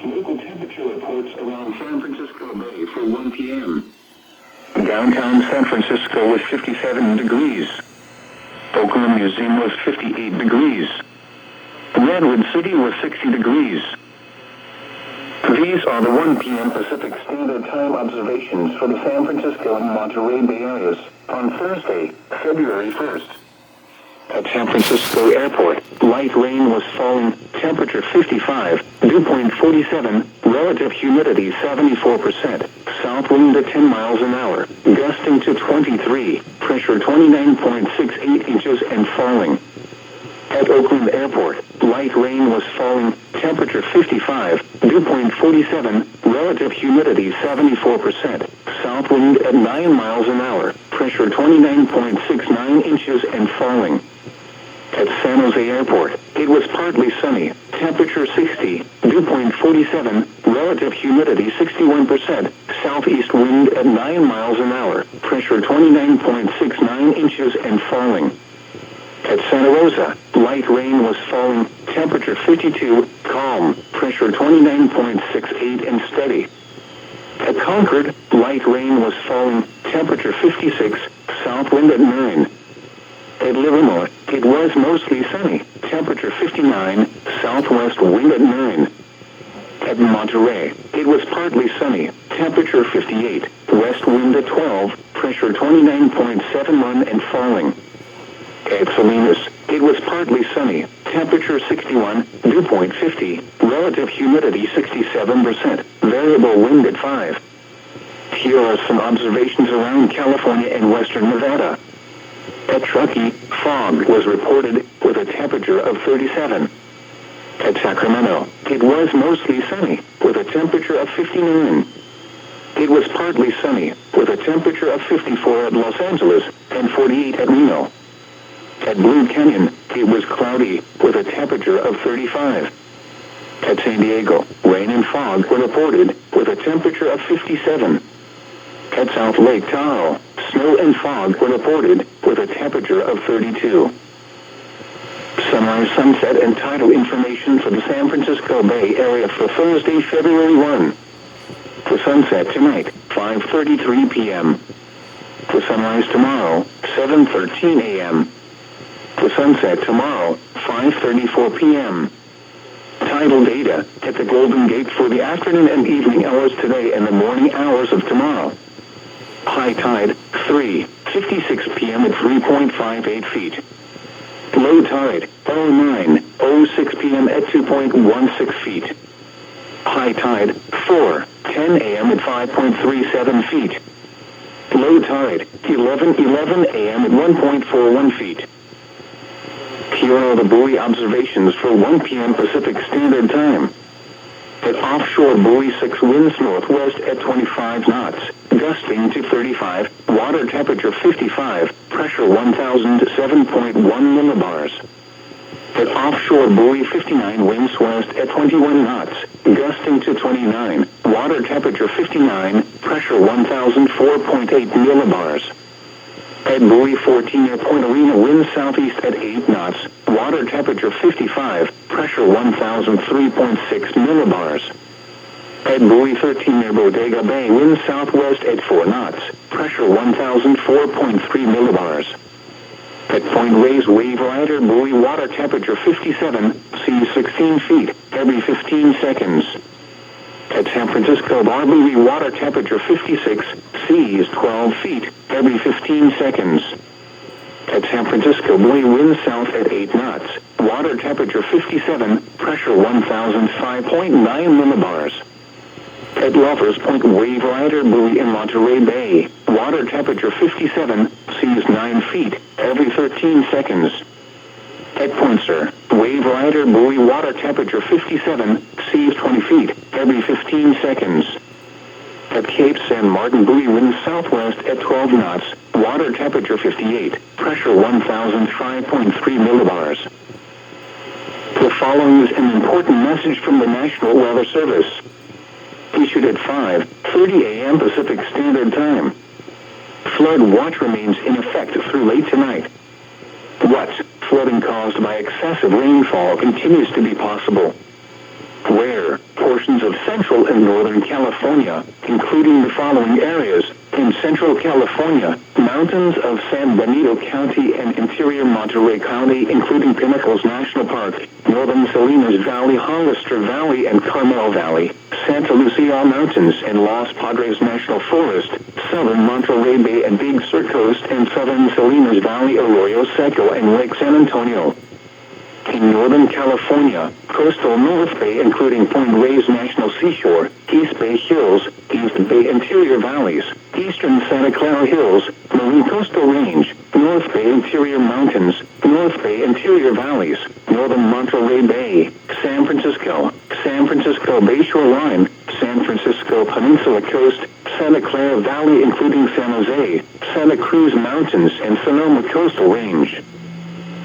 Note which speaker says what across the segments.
Speaker 1: Local temperature reports around San Francisco Bay for 1 p.m. Downtown San Francisco was 57 degrees. Oakland Museum was 58 degrees. Redwood City was 60 degrees. These are the 1 p.m. Pacific Standard Time observations for the San Francisco and Monterey Bay areas on Thursday, February 1st. At San Francisco Airport, light rain was falling, temperature 55, dew point 47, relative humidity 74%, south wind at 10 miles an hour, gusting to 23, pressure 29.68 inches and falling. At Oakland Airport, light rain was falling, temperature 55, dew point 47, relative humidity 74%, south wind at 9 miles an hour, pressure 29.69 inches and falling. At San Jose Airport, it was partly sunny, temperature 60, dew point 47, relative humidity 61%, southeast wind at 9 miles an hour, pressure 29.69 inches and falling. At Santa Rosa, light rain was falling, temperature 52, calm, pressure 29.68 and steady. At Concord, light rain was falling, temperature 56, south wind at 9. At Livermore, it was mostly sunny, temperature 59, southwest wind at 9. At Monterey, it was partly sunny, temperature 58, west wind at 12, pressure 29.71 and falling. At Salinas, it was partly sunny, temperature 61, dew point 50, relative humidity 67%, variable wind at 5. Here are some observations around California and western Nevada. At Truckee, fog was reported with a temperature of 37. At Sacramento, it was mostly sunny with a temperature of 59. It was partly sunny with a temperature of 54 at Los Angeles and 48 at Reno. At Blue Canyon, it was cloudy with a temperature of 35. At San Diego, rain and fog were reported with a temperature of 57. At South Lake Tahoe, snow and fog were reported with a temperature of 32. Sunrise, sunset, and tidal information for the San Francisco Bay Area for Thursday, February 1. For sunset tonight, 5:33 p.m. For sunrise tomorrow, 7:13 a.m. For sunset tomorrow, 5:34 p.m. Tidal data at the Golden Gate for the afternoon and evening hours today and the morning hours of tomorrow. High tide, 3:56 p.m. at 3.58 feet. Low tide, 09:06 p.m. at 2.16 feet. High tide, 4:10 a.m. at 5.37 feet. Low tide, 11:11 a.m. at 1.41 feet. Here are the buoy observations for 1 p.m. Pacific Standard Time. At offshore buoy 6, winds northwest at 25 knots, gusting to 35, water temperature 55, pressure 1007.1 millibars. At offshore buoy 59, winds west at 21 knots, gusting to 29, water temperature 59, pressure 1004.8 millibars. At buoy 14 near Point Arena, winds southeast at 8 knots, water temperature 55, pressure 1003.6 millibars. At buoy 13 near Bodega Bay, winds southwest at 4 knots, pressure 1004.3 millibars. At Point Reyes Wave Rider buoy, water temperature 57, seas 16 feet every 15 seconds. At San Francisco Bar buoy, water temperature 56, seas 12 feet every 15 seconds. At San Francisco buoy, winds south at 8 knots, water temperature 57, pressure 1005.9 millibars. At Lovers Point Wave Rider buoy in Monterey Bay, water temperature 57, seas 9 feet every 13 seconds. At Poinsett, Wave Rider buoy, water temperature 57, seas 20 feet every 15 seconds. At Cape San Martin buoy, winds southwest at 12 knots, water temperature 58, pressure 1005.3 millibars. The following is an important message from the National Weather Service. Issued at 5:30 a.m. Pacific Standard Time. Flood watch remains in effect through late tonight. What? Flooding caused by excessive rainfall continues to be possible. Where? Portions of Northern California, including the following areas: in Central California, mountains of San Benito County and interior Monterey County, including Pinnacles National Park, Northern Salinas Valley, Hollister Valley, and Carmel Valley, Santa Lucia Mountains and Los Padres National Forest, southern Monterey Bay and Big Sur Coast, and southern Salinas Valley, Arroyo Seco, and Lake San Antonio. In Northern California, coastal North Bay, including Point Reyes National Seashore, East Bay Hills, East Bay Interior Valleys, Eastern Santa Clara Hills, Marine Coastal Range, North Bay Interior Mountains, North Bay Interior Valleys, Northern Monterey Bay, San Francisco Bay Shoreline, San Francisco Peninsula Coast, Santa Clara Valley, including San Jose, Santa Cruz Mountains, and Sonoma Coastal Range.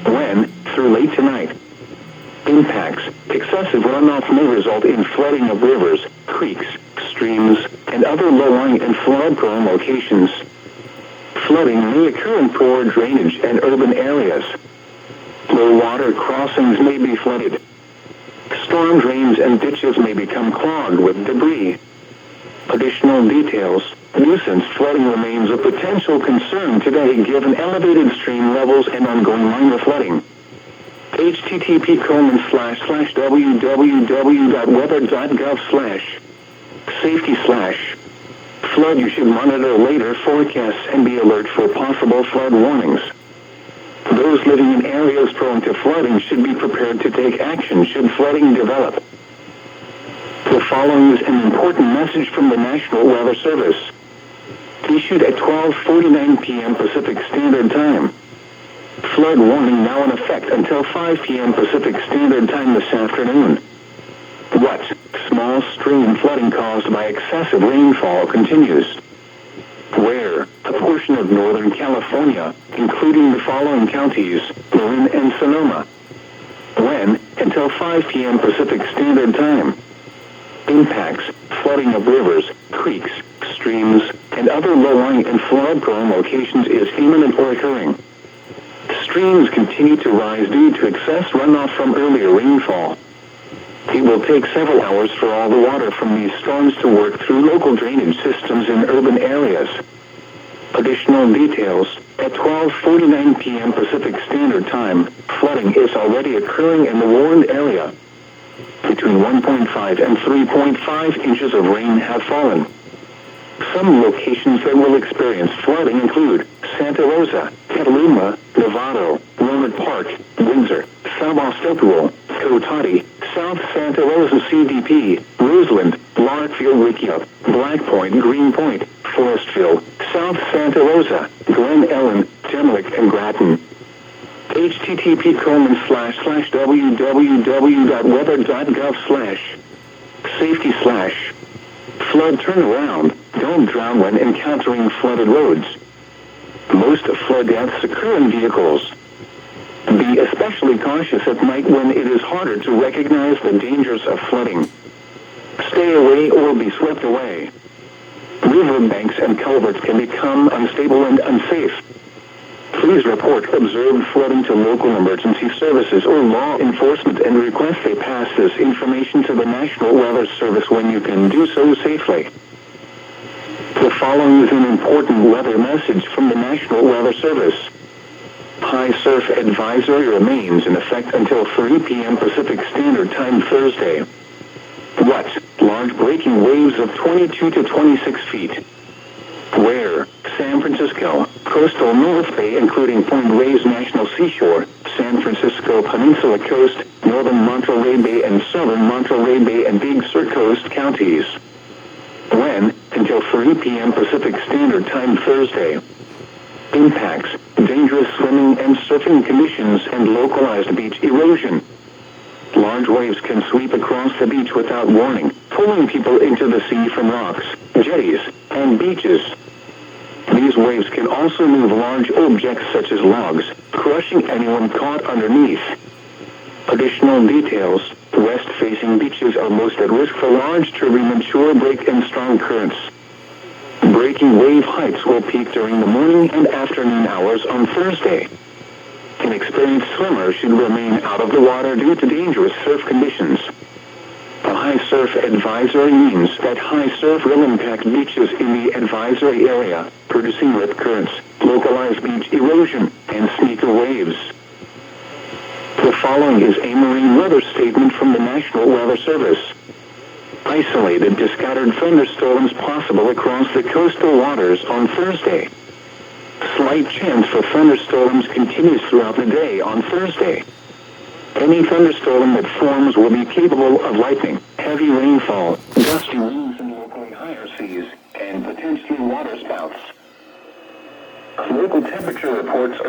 Speaker 1: When, through late tonight, impacts, excessive runoff may result in flooding of rivers, creeks, streams, and other low-lying and flood-prone locations. Flooding may occur in poor drainage and urban areas. Low water crossings may be flooded. Storm drains and ditches may become clogged with debris. Additional details: nuisance flooding remains a potential concern today given elevated stream levels and ongoing minor flooding. http://www.weather.gov/safety/flood. You should monitor later forecasts and be alert for possible flood warnings. Those living in areas prone to flooding should be prepared to take action should flooding develop. The following is an important message from the National Weather Service. Issued at 12:49 p.m. Pacific Standard Time. Flood warning now in effect until 5 p.m. Pacific Standard Time this afternoon. What? Small stream flooding caused by excessive rainfall continues. Where? A portion of Northern California, including the following counties, Marin and Sonoma. When? Until 5 p.m. Pacific Standard Time. Impacts, flooding of rivers, creeks, streams, and other low-lying and flood-prone locations is imminent or occurring. Streams continue to rise due to excess runoff from earlier rainfall. It will take several hours for all the water from these storms to work through local drainage systems in urban areas. Additional details: at 12:49 p.m. Pacific Standard Time, flooding is already occurring in the warned area. Between 1.5 and 3.5 inches of rain have fallen. Some locations that will experience flooding include Santa Rosa, Petaluma, Novato, Rohnert Park, Windsor, Sebastopol, Cotati, South Santa Rosa CDP, Roseland, Larkfield, Wikia, Black Point, Greenpoint, Forestville, South Santa Rosa, Glen Ellen, Temlick, and Grattan. http://www.weather.gov/safety/flood turnaround. Don't drown when encountering flooded roads. Most flood deaths occur in vehicles. Be especially cautious at night when it is harder to recognize the dangers of flooding. Stay away or be swept away. River banks and culverts can become unstable and unsafe. Please report observed flooding to local emergency services or law enforcement and request they pass this information to the National Weather Service when you can do so safely. The following is an important weather message from the National Weather Service. High surf advisory remains in effect until 3 p.m. Pacific Standard Time Thursday. What? Large breaking waves of 22 to 26 feet. Where? San Francisco, coastal North Bay, including Point Reyes National Seashore, San Francisco Peninsula Coast, northern Monterey Bay, and southern Monterey Bay and Big Sur Coast counties. When? Until 3 p.m. Pacific Standard Time Thursday. Impacts, dangerous swimming and surfing conditions, and localized beach erosion. Large waves can sweep across the beach without warning, pulling people into the sea from rocks, jetties, and beaches. These waves can also move large objects such as logs, crushing anyone caught underneath. Additional details: west-facing beaches are most at risk for large turbulent shore break and strong currents. Breaking wave heights will peak during the morning and afternoon hours on Thursday. Inexperienced swimmers should remain out of the water due to dangerous surf conditions. A high surf advisory means that high surf will impact beaches in the advisory area, producing rip currents, localized beach erosion, and sneaker waves. The following is a marine weather statement from the National Weather Service. Isolated to scattered thunderstorms possible across the coastal waters on Thursday. Slight chance for thunderstorms continues throughout the day on Thursday. Any thunderstorm that forms will be capable of lightning, heavy rainfall, gusty winds and locally higher seas, and potentially waterspouts. Local temperature reports